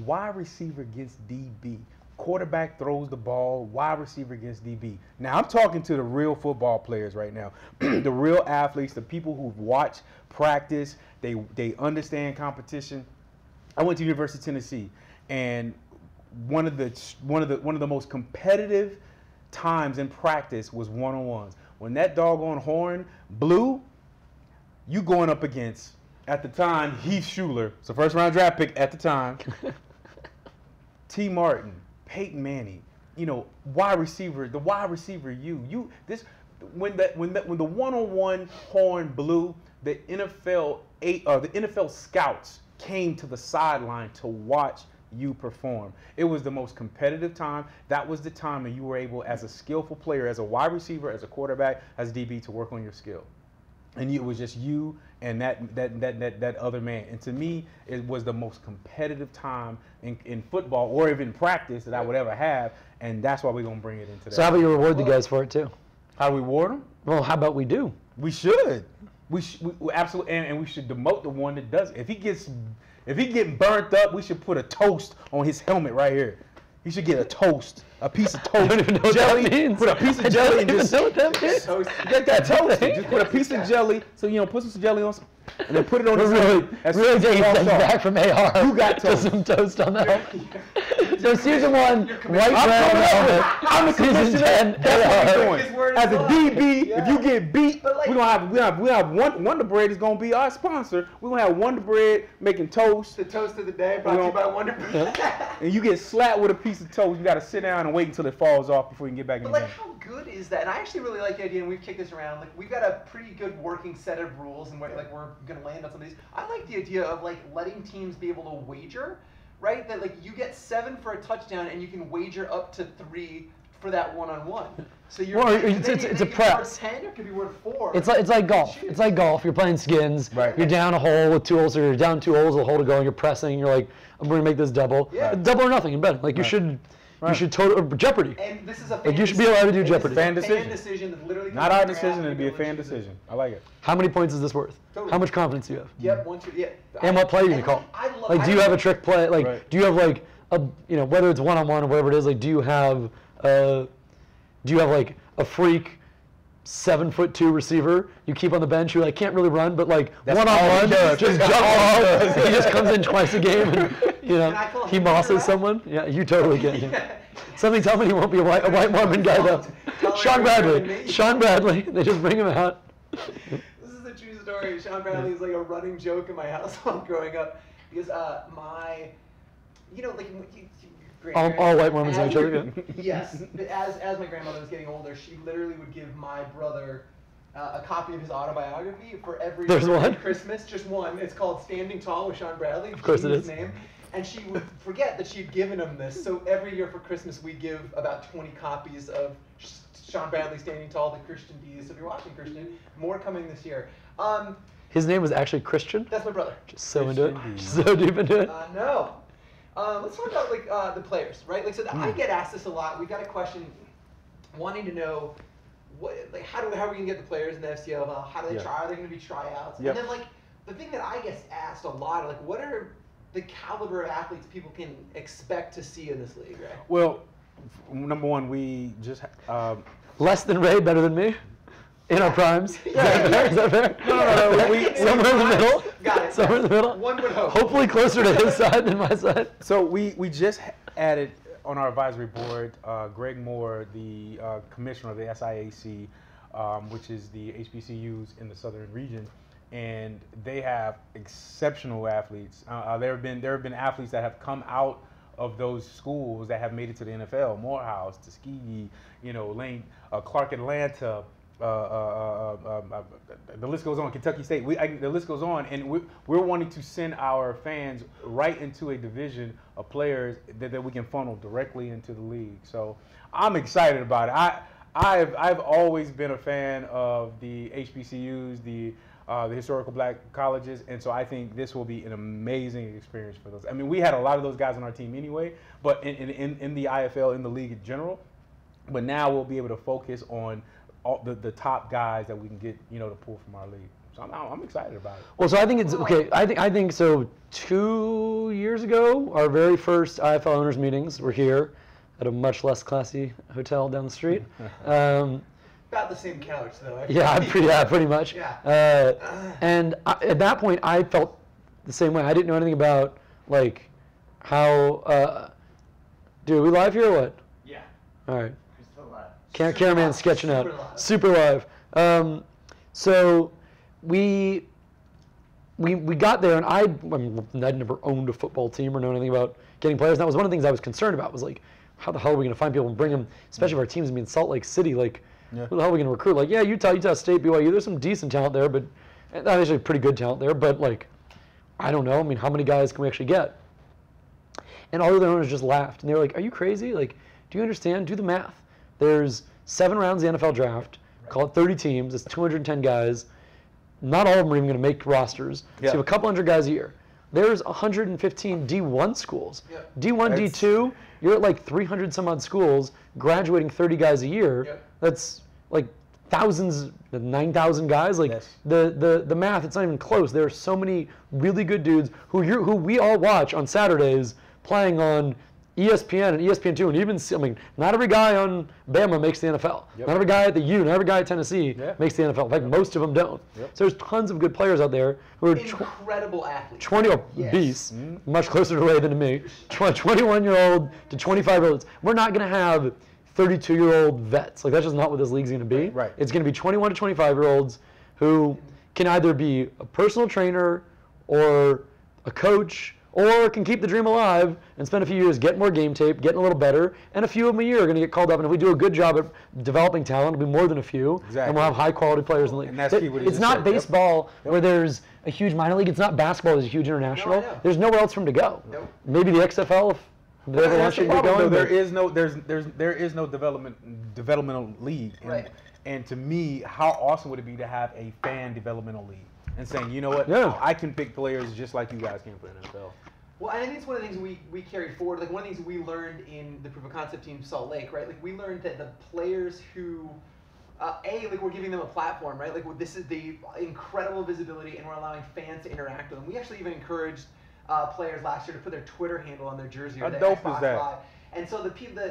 Wide receiver against DB. Quarterback throws the ball, wide receiver against DB. Now, I'm talking to the real football players right now, the real athletes, the people who've watched practice, they understand competition. I went to University of Tennessee, and one of the most competitive times in practice was one-on-ones. When that doggone horn blew, you going up against, at the time, Heath Schuler, it's a first-round draft pick at the time, T. Martin, Peyton Manning, wide receiver, the wide receiver, when the one-on-one horn blew, the NFL scouts came to the sideline to watch you perform. It was the most competitive time. That was the time that you were able, as a skillful player, as a wide receiver, as a quarterback, as DB, to work on your skill. And it was just you and that other man. And to me, it was the most competitive time in football or even practice that I would ever have. And that's why we're going to bring it into that. So how about you reward the guys for it too? How do we reward them? Well, how about we do? We should. We absolutely, and we should demote the one that does it. If he getting burnt up, we should put a toast on his helmet right here. He should get a toast, a piece of toast. I don't even know what that means. Put a piece of jelly and just know what that means. Get that toast. Just put a piece of jelly. So put some jelly on, and then put it on his really taking things back from AR. You got toast. Some toast on that. So season 1, white bread helmet. I'm the commissioner. That's what we're doing. As a DB, if you get beat, we have Wonder Bread is gonna be our sponsor. We're gonna have Wonder Bread making toast. The toast of the day brought to you by Wonder Bread. And you get slapped with a piece of toast. You gotta sit down and wait until it falls off before you can get back in the game. But how good is that? And I actually really like the idea, and we've kicked this around. Like we've got a pretty good working set of rules, and we're gonna land on some of these. I like the idea of letting teams be able to wager. Right, that you get 7 for a touchdown, and you can wager up to 3 for that one-on-one. So it's a press. 10, it could be worth 4. It's like golf. It's like golf. You're playing skins. Right. You're down a hole with 2 holes, or you're down 2 holes with a hole to go, and you're pressing. You're like, I'm going to make this double. Yeah. Double or nothing in bed. You should. Right. You should Jeopardy. And this is a fan you should be allowed to do Jeopardy. Fan decision that literally not our decision. It'd be a fan decision. I like it. How many points is this worth? Totally. How much confidence do you have? Yep, 1, 2, yeah. And what play are you gonna call? Do you have a trick play? Do you have whether it's one-on-one or whatever it is? Do you have a freak 7'2" receiver you keep on the bench who can't really run, but one-on-one just jump off. He just comes in twice a game and he mosses someone. Yeah, you totally can. Yeah. Something tell me he won't be a white Mormon guy though. Sean Bradley. They just bring him out. This is a true story. Sean Bradley is a running joke in my household growing up because All white Mormons know each other. Yeah. Yes. As my grandmother was getting older, she literally would give my brother a copy of his autobiography for every Christmas. Just one. It's called Standing Tall with Sean Bradley. Of course it is. Name. And she would forget that she'd given him this. So every year for Christmas, we give about 20 copies of Sean Bradley Standing Tall, the Christian D's. So if you're watching Christian, more coming this year. His name was actually Christian? That's my brother. Just so into it? So deep into it? No. Let's talk about the players, right? I get asked this a lot. We got a question wanting to know how are we going to get the players in the FCFL? How do they try? Are there going to be tryouts? Yep. And then the thing that I get asked a lot, what are the caliber of athletes people can expect to see in this league, right? Well, number one, we just less than Ray, better than me. In our primes. Is that fair? No. Somewhere in the middle. Got it. Somewhere in the middle. One would hope. Hopefully closer to his side than my side. So we just added on our advisory board Greg Moore, the commissioner of the SIAC, which is the HBCUs in the southern region, and they have exceptional athletes. There have been athletes that have come out of those schools that have made it to the NFL. Morehouse, Tuskegee, Lane, Clark Atlanta. The list goes on. Kentucky State. The list goes on, and we're wanting to send our fans right into a division of players that we can funnel directly into the league. So I'm excited about it. I've always been a fan of the HBCUs, the historical black colleges, and so I think this will be an amazing experience for those. I mean, we had a lot of those guys on our team anyway, but in the IFL, in the league in general. But now we'll be able to focus on all the top guys that we can get, to pull from our league. So I'm excited about it. Well, so I think it's okay. I think so. 2 years ago, our very first IFL owners meetings were here at a much less classy hotel down the street. About the same couch, though. Yeah, pretty much. Yeah. And at that point, I felt the same way. I didn't know anything about how. Dude, are we live here or what? Yeah. All right. We're still live. Cameraman's sketching out. Super live. Super live. So we got there, and I'd never owned a football team or known anything about getting players. And that was one of the things I was concerned about. Was how the hell are we going to find people and bring them, especially if our team's in Salt Lake City? Who the hell are we going to recruit? Utah State, BYU. There's some decent talent there, but actually pretty good talent there. But I don't know. I mean, how many guys can we actually get? And all of the owners just laughed, and they were like, "Are you crazy? Do you understand? Do the math. There's 7 rounds of the NFL draft. Call it 30 teams. It's 210 guys. Not all of them are even going to make rosters. So you have a couple hundred guys a year. There's 115 D1 schools. D1, D2, you're at 300 some odd schools, graduating 30 guys a year. That's thousands, 9,000 guys. The math, it's not even close. There are so many really good dudes who we all watch on Saturdays playing on ESPN and ESPN2, and even not every guy on Bama makes the NFL. Not every guy at the U, not every guy at Tennessee makes the NFL. In fact, most of them don't. So there's tons of good players out there who are incredible athletes. 20 beasts, much closer to Ray than to me. 21-year-old to 25-year-olds. We're not going to have 32-year-old vets. That's just not what this league's going to be. Right. It's going to be 21 to 25-year-olds who can either be a personal trainer or a coach, or can keep the dream alive and spend a few years getting more game tape, getting a little better, and a few of them a year are going to get called up. And if we do a good job at developing talent, it'll be more than a few, and we'll have high-quality players in the league. And that's key what he it's just not said. baseball where there's a huge minor league. It's not basketball. There's a huge international. No. There's nowhere else for them to go. Maybe the XFL if they ever want to get going. There is no developmental league. And to me, how awesome would it be to have a fan developmental league and saying, you know what, I can pick players just like you guys can for NFL. Well, I think it's one of the things we carry forward. One of the things we learned in the proof of concept team Salt Lake, right? We learned that the players who, we're giving them a platform, right? This is the incredible visibility, and we're allowing fans to interact with them. We actually even encouraged players last year to put their Twitter handle on their jersey. How dope is that? Live. And so the people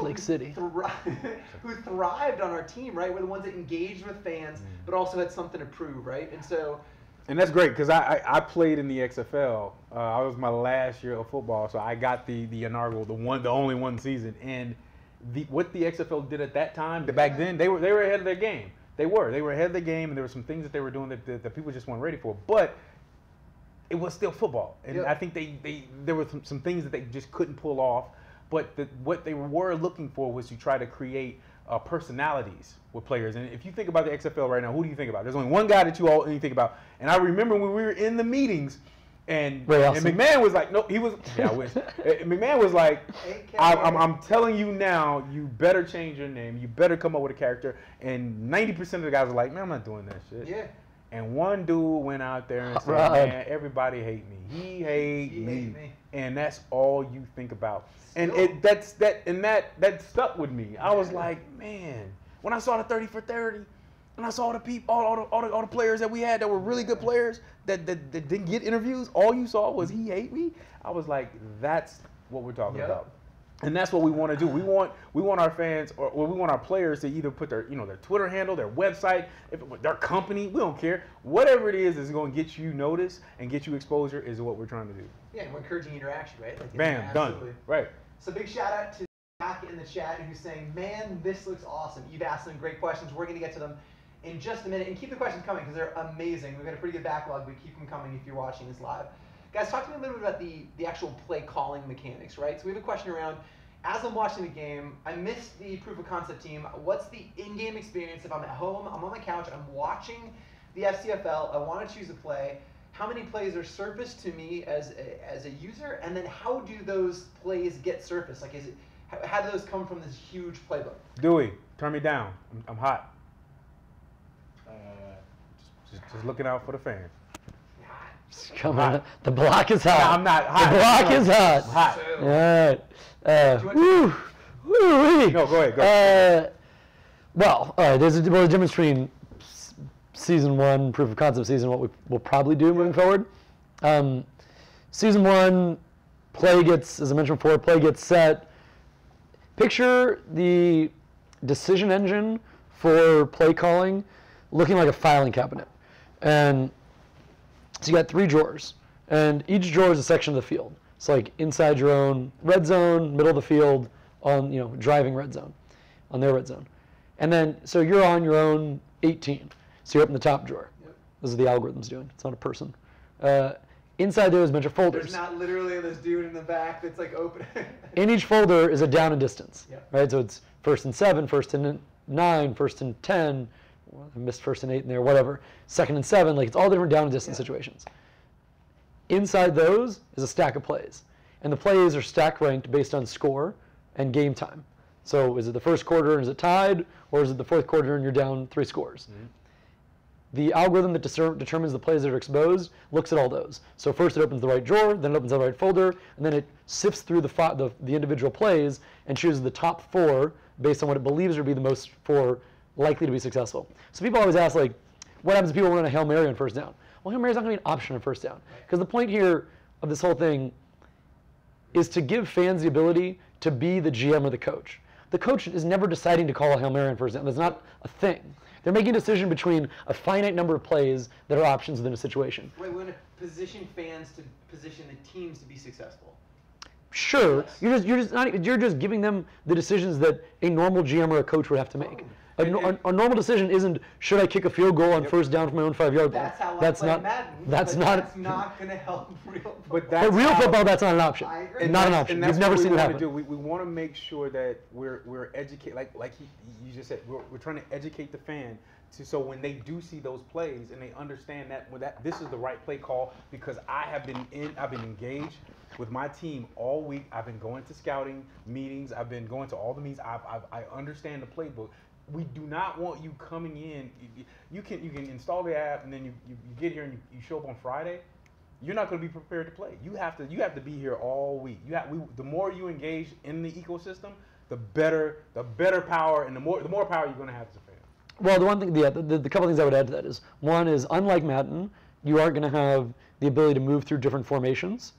Lake City. who thrived on our team, right, were the ones that engaged with fans, but also had something to prove, right? And so. And that's great because I played in the XFL. I was my last year of football, so I got the inaugural, the only one season. And what the XFL did at that time, back then, they were ahead of their game. They were ahead of the game, and there were some things that they were doing that people just weren't ready for. But it was still football, and I think there were some things that they just couldn't pull off. but what they were looking for was to try to create personalities with players. And if you think about the XFL right now, who do you think about? There's only one guy that you think about. And I remember when we were in the meetings, and McMahon was like, no, he was. Yeah, I wish. McMahon was like, I'm telling you now, you better change your name. You better come up with a character. And 90% of the guys were like, man, I'm not doing that shit. Yeah. And one dude went out there and said, man, everybody hate me. He hate me. And that's all you think about. And that stuck with me. I was like, man, when I saw the 30 for 30, and I saw the people, all the players that we had that were really good players that didn't get interviews, all you saw was he hate me. I was like, that's what we're talking about. And that's what we want to do. We want our fans, or we want our players to either put their their Twitter handle, their website, their company. We don't care. Whatever it is going to get you noticed and get you exposure is what we're trying to do. Yeah, and we're encouraging interaction, right? Like, bam, done. Right. So big shout out to Jack in the chat who's saying, man, this looks awesome. You've asked some great questions. We're going to get to them in just a minute. And keep the questions coming because they're amazing. We've got a pretty good backlog, but keep them coming if you're watching this live. Guys, talk to me a little bit about the actual play calling mechanics, right? So we have a question around, as I'm watching the game, I missed the proof of concept team. What's the in-game experience if I'm at home, I'm on my couch, I'm watching the FCFL, I want to choose a play? How many plays are surfaced to me as a user, and then how do those plays get surfaced? Like, how do those come from this huge playbook? Dewey, turn me down. I'm hot. Just looking out for the fans. Come on, the block is hot. No, I'm not hot. The block is hot. Hot. All right. No, go ahead. Well, all right. There's a difference between season 1, proof of concept season, what we will probably do moving forward. Season 1, play gets, as I mentioned before, play gets set. Picture the decision engine for play calling looking like a filing cabinet. And so you got 3 drawers, and each drawer is a section of the field. It's like inside your own red zone, middle of the field, on driving red zone, on their red zone. And then, so you're on your own 18. So you're up in the top drawer. Yep. This is the algorithm's doing. It's not a person. Inside there is a bunch of folders. There's not literally this dude in the back that's like open. In each folder is a down and distance. Yep. Right? So it's 1st and 7, 1st and 9, 1st and 10. Well, I missed 1st and 8 in there, whatever. 2nd and 7. Like, it's all different down and distance situations. Inside those is a stack of plays. And the plays are stack ranked based on score and game time. So is it the first quarter and is it tied, or is it the 4th quarter and you're down 3 scores? Mm-hmm. The algorithm that determines the plays that are exposed looks at all those. So first it opens the right drawer, then it opens the right folder, and then it sifts through the individual plays and chooses the top 4 based on what it believes would be the most 4 likely to be successful. So people always ask, like, what happens if people run a Hail Mary on first down? Well, Hail Mary's not going to be an option on first down. Because the point here of this whole thing is to give fans the ability to be the GM or the coach. The coach is never deciding to call a Hail Mary on first down. That's not a thing. They're making a decision between a finite number of plays that are options within a situation. Wait, we want to position fans to position the teams to be successful. Sure, yes. you're just giving them the decisions that a normal GM or a coach would have to make. A normal decision isn't, should I kick a field goal on first down from my own 5-yard line? That's how that's I play not, Madden. That's not going to help real football. But real football, that's not an option. I agree. Not an option. You've never seen it happen. We want to make sure that we're educated, like you just said, we're trying to educate the fan so when they do see those plays and they understand that this is the right play call, because I've been engaged with my team all week. I've been going to scouting meetings. I've been going to all the meetings. I understand the playbook. We do not want you coming in. You can install the app and then you get here and you show up on Friday. You're not going to be prepared to play. You have to be here all week. The more you engage in the ecosystem, the better power and the more power you're going to have as a fan. Well, the one thing, the couple things I would add to that is, one is, unlike Madden, you aren't going to have the ability to move through different formations,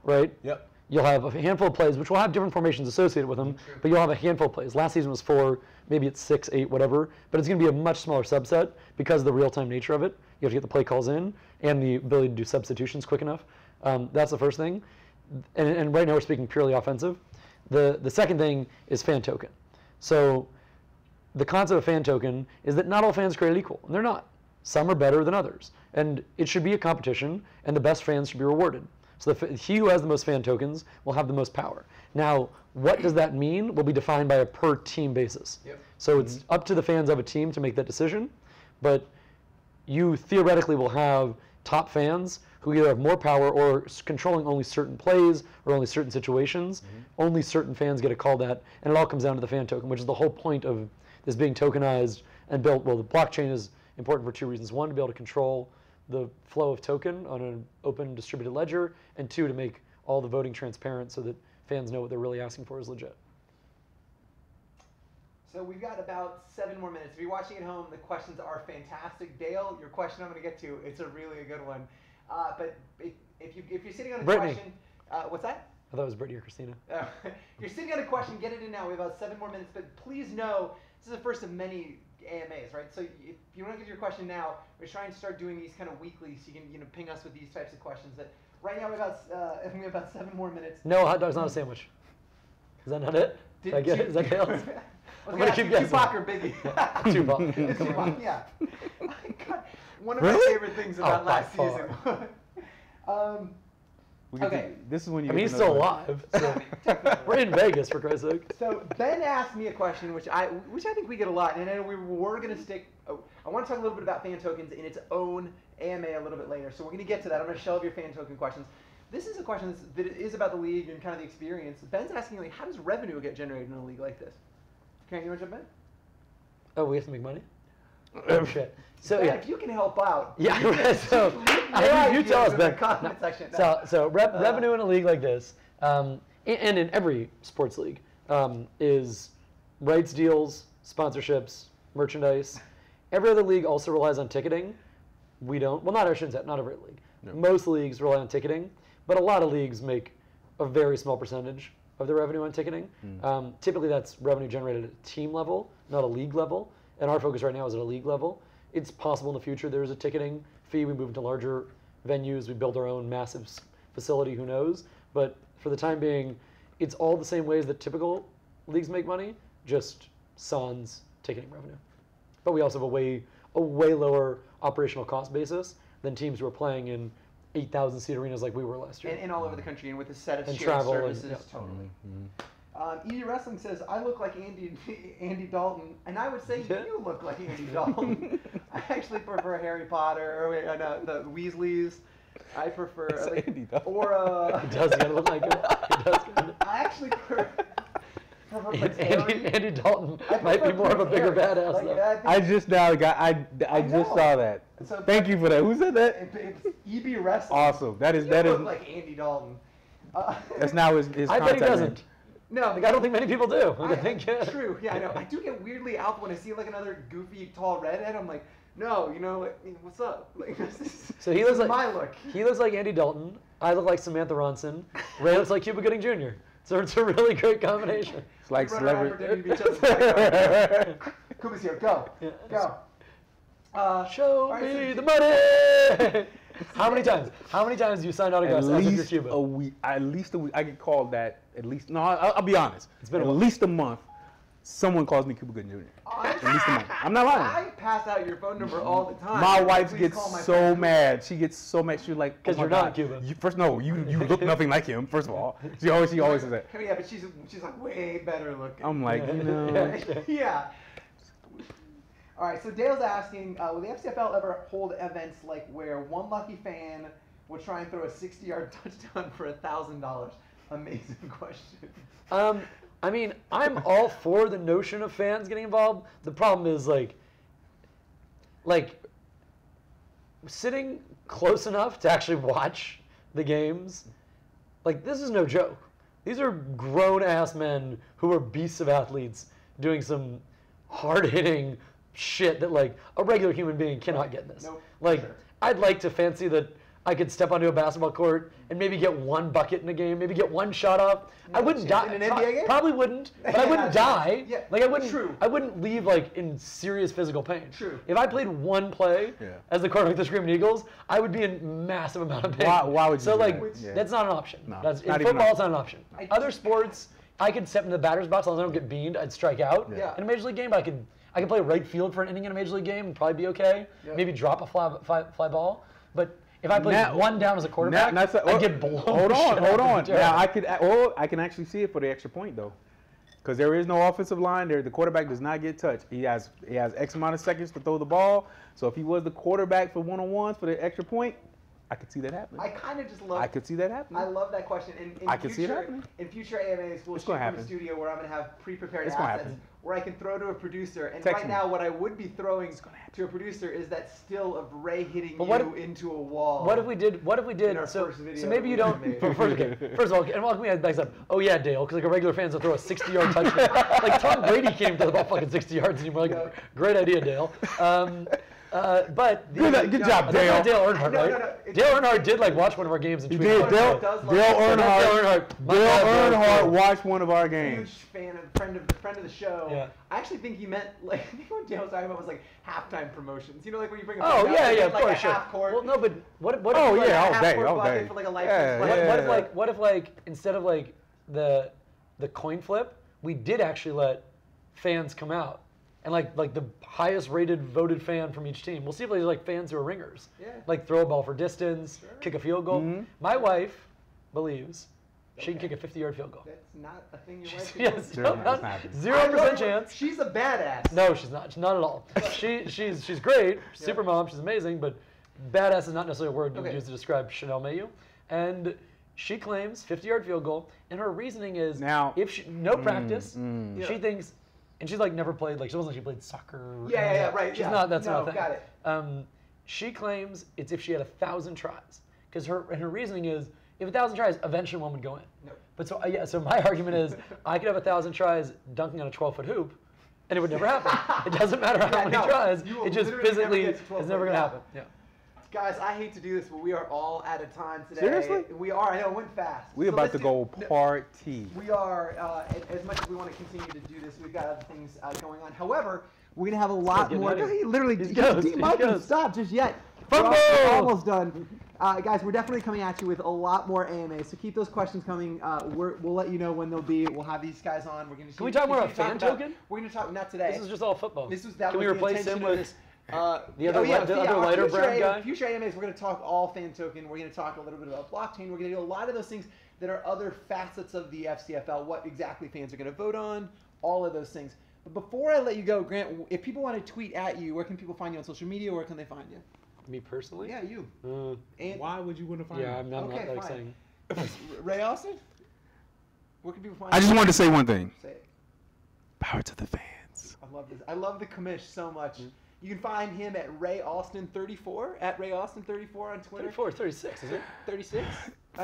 right? Yep. You'll have a handful of plays, which will have different formations associated with them, but you'll have a handful of plays. Last season was 4, maybe it's 6, 8, whatever, but it's going to be a much smaller subset because of the real-time nature of it. You have to get the play calls in and the ability to do substitutions quick enough. That's the first thing. And right now we're speaking purely offensive. The second thing is fan token. So the concept of fan token is that not all fans are created equal, and they're not. Some are better than others. And it should be a competition, and the best fans should be rewarded. So he who has the most fan tokens will have the most power. Now, what does that mean will be defined by a per team basis. Yep. So it's up to the fans of a team to make that decision, but you theoretically will have top fans who either have more power or controlling only certain plays or only certain situations. Only certain fans get to call that, and it all comes down to the fan token, which is the whole point of this being tokenized and built. Well, the blockchain is important for two reasons. One, to be able to control the flow of token on an open distributed ledger, and two, to make all the voting transparent so that fans know what they're really asking for is legit. So we've got about 7 more minutes. If you're watching at home, the questions are fantastic. Dale, your question I'm going to get to, it's a really a good one. But if you're sitting on a Brittany. question, what's that? I thought it was Brittany or Christina. If you're sitting on a question, get it in now. We have about 7 more minutes. But please know, this is the first of many AMAs, right? So if you want to get your question now, we're trying to start doing these kind of weekly, so you can ping us with these types of questions. That right now we have about 7 more minutes. No, hot dog's not a sandwich. Is that not it? Is that Dale's? I'm going to keep guessing. Tupac or Biggie? Tupac. It's Tupac, yeah. God, one of Really? my favorite things about last by season. Okay. This is when you. I mean, he's still alive. So we're in Vegas, for Christ's sake. So Ben asked me a question, which I think we get a lot, and I know we were going to stick. I want to talk a little bit about fan tokens in its own AMA a little bit later. So we're going to get to that. I'm going to shelve your fan token questions. This is a question that is about the league and kind of the experience. Ben's asking, like, how does revenue get generated in a league like this? Karen, you want to jump in? Oh, we have to make money? Oh, shit. So, Ben, yeah. if you can help out. Yeah, so you tell us, Ben. Comment section. Revenue in a league like this, and in every sports league, is rights deals, sponsorships, merchandise. Every other league also relies on ticketing. We don't. Well, not every league. No. Most leagues rely on ticketing, but a lot of leagues make a very small percentage of their revenue on ticketing. Typically, that's revenue generated at a team level, not a league level. And our focus right now is at a league level. It's possible in the future there's a ticketing fee. We move into larger venues. We build our own massive facility. Who knows? But for the time being, it's all the same ways that typical leagues make money, just sans ticketing revenue. But we also have a way lower operational cost basis than teams who are playing in 8,000 seat arenas like we were last year. And all over the country, and with a set of and shared travel services. And, totally. ED Wrestling says, I look like Andy Dalton, and I would say you look like Andy Dalton. I actually prefer Harry Potter, or the Weasleys. I prefer... Andy Dalton. Or... he does kind of look like him. He does. I actually prefer Andy Dalton might be more of a bigger badass, though. I just now got... I just saw that. So thank you for that. Who said that? It's EB Wrestling. Awesome. That is... You look like Andy Dalton. That's now his I bet he doesn't. name. No, I don't think many people do. True. Yeah, I know. I do get weirdly alpha when I see like another goofy, tall redhead. I'm like, no, what's up? Like, so he looks like my look. He looks like Andy Dalton. I look like Samantha Ronson. Ray looks like Cuba Gooding Jr. So it's a really great combination. It's like celebrity. Kuba's here. Go. Show me the money. How many times? How many times do you sign autographs after Cuba? A week. At least a week. I get called that at least. No, I'll be honest. It's been at least a month. Someone calls me Cuba Gooding Jr. At least a month. I'm not lying. I pass out your phone number all the time. My wife gets so mad. She gets so mad. She's like, because you're not Cuban. You look nothing like him. First of all, she always says that. Yeah, but she's like way better looking. I'm like, yeah. All right, so Dale's asking, will the FCFL ever hold events like where one lucky fan will try and throw a 60-yard touchdown for $1,000? Amazing question. I mean, I'm all for the notion of fans getting involved. The problem is like sitting close enough to actually watch the games. Like, this is no joke. These are grown-ass men who are beasts of athletes doing some hard-hitting shit that like a regular human being cannot get in this. Nope. Like, Sure. I'd like to fancy that I could step onto a basketball court and maybe get one bucket in a game, maybe get one shot off. I wouldn't die. In an NBA game? Probably wouldn't, but I wouldn't die. Yeah. Like, I wouldn't. True. I wouldn't leave like in serious physical pain. True. If I played one play as the quarterback of the Screaming Eagles, I would be in massive amount of pain. Why would you? So do like, that? that's not an option. No, That's in not even football. an It's not an option. Other sports, I could step in the batter's box as long as I don't get beamed. I'd strike out. Yeah. In a major league game, I could play right field for an inning in a major league game and probably be okay. Yep. Maybe drop a fly ball, but If I played one down as a quarterback, I'd get blown. Hold on. Now I can actually see it for the extra point though, because there is no offensive line there. The quarterback does not get touched. He has X amount of seconds to throw the ball. So if he was the quarterback for one-on-ones for the extra point, I could see that happening. I kind of just love. I could see that happening. I love that question. I could see it happening. In future AMAs, we'll shoot from a studio where I'm going to have pre-prepared assets where I can throw to a producer. And right now, what I would be throwing to a producer is that still of Ray hitting you into a wall. What if we did? So maybe you don't. First of all, and welcome me back up. Oh yeah, Dale, because like a regular fan's will throw a 60-yard touchdown. Like Tom Brady can't throw the ball fucking 60 yards anymore. Like, great idea, Dale. But good job, Dale. Dale Earnhart, right? No, Dale Earnhardt did like watch one of our games and tweet. Dale Earnhardt watched one of our games. Huge fan of friend of the show. Yeah. I actually think he meant like I think what Dale was talking about was like halftime promotions. You know, like when you bring a of course, a sure. half court. Well, no, but what? Oh if, yeah, all day. For like a life what if like instead of like the coin flip, we did actually let fans come out. And like the highest rated voted fan from each team. We'll see if there's like fans who are ringers. Yeah. Like throw a ball for distance, kick a field goal. Mm-hmm. My wife believes she can kick a 50-yard field goal. That's not a thing your wife can yes, do. 0% chance. She's a badass. No, she's not. Not at all. She's great. Super mom. She's amazing. But badass is not necessarily a word you would use to describe Chanel Mayu. And she claims 50-yard field goal. And her reasoning is if she practice, she thinks. And she's like never played, like she wasn't like she played soccer. Right. She's not, that's not a thing. Got it. She claims it's if she had 1,000 tries. Because her reasoning is, if 1,000 tries, eventually one would go in. Nope. But so my argument is, I could have 1,000 tries dunking on a 12-foot hoop, and it would never happen. It doesn't matter how many tries, it just physically is never going to happen. Yeah. Guys, I hate to do this, but we are all out of time today. Seriously? We are. I know, it went fast. We're about to go party. We are, as much as we want to continue to do this, we've got other things going on. However, we're going to have a lot more. He literally didn't stop just yet. We're almost done. Guys, we're definitely coming at you with a lot more AMAs, so keep those questions coming. We'll let you know when they'll be. We'll have these guys on. We're going to. Can we talk more about fan token? We're going to talk, not today. This is just all football. Can we replace him with the other lighter brown guy? Future AMAs, we're going to talk all fan token. We're going to talk a little bit about blockchain. We're going to do a lot of those things that are other facets of the FCFL, what exactly fans are going to vote on, all of those things. But before I let you go, Grant, if people want to tweet at you, where can people find you on social media? Where can they find you? Me personally? Yeah, you. And why would you want to find me? I'm not like saying. Ray Austin? Where can people find you? I just wanted to say one thing. Say it. Power to the fans. I love this. I love the commish so much. You can find him at Ray Austin 34 at Ray Austin 34 on Twitter. 34, 36, is it? 36.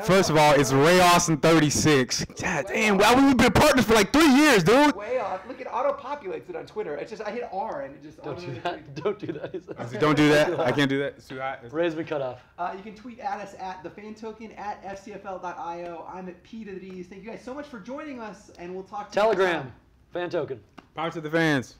First of all, it's Ray Austin 36. God damn, we've been partners for like 3 years, dude. Way off. Look, it auto-populates it on Twitter. It's just I hit R and it just. Don't do that. Don't do that. Don't do that. I can't do that. It's too hot. Ray's been cut off. You can tweet at us at thefantoken at FCFL.io. I'm at P to the D's. Thank you guys so much for joining us, and we'll talk to you. Telegram, fan token. Power to the fans.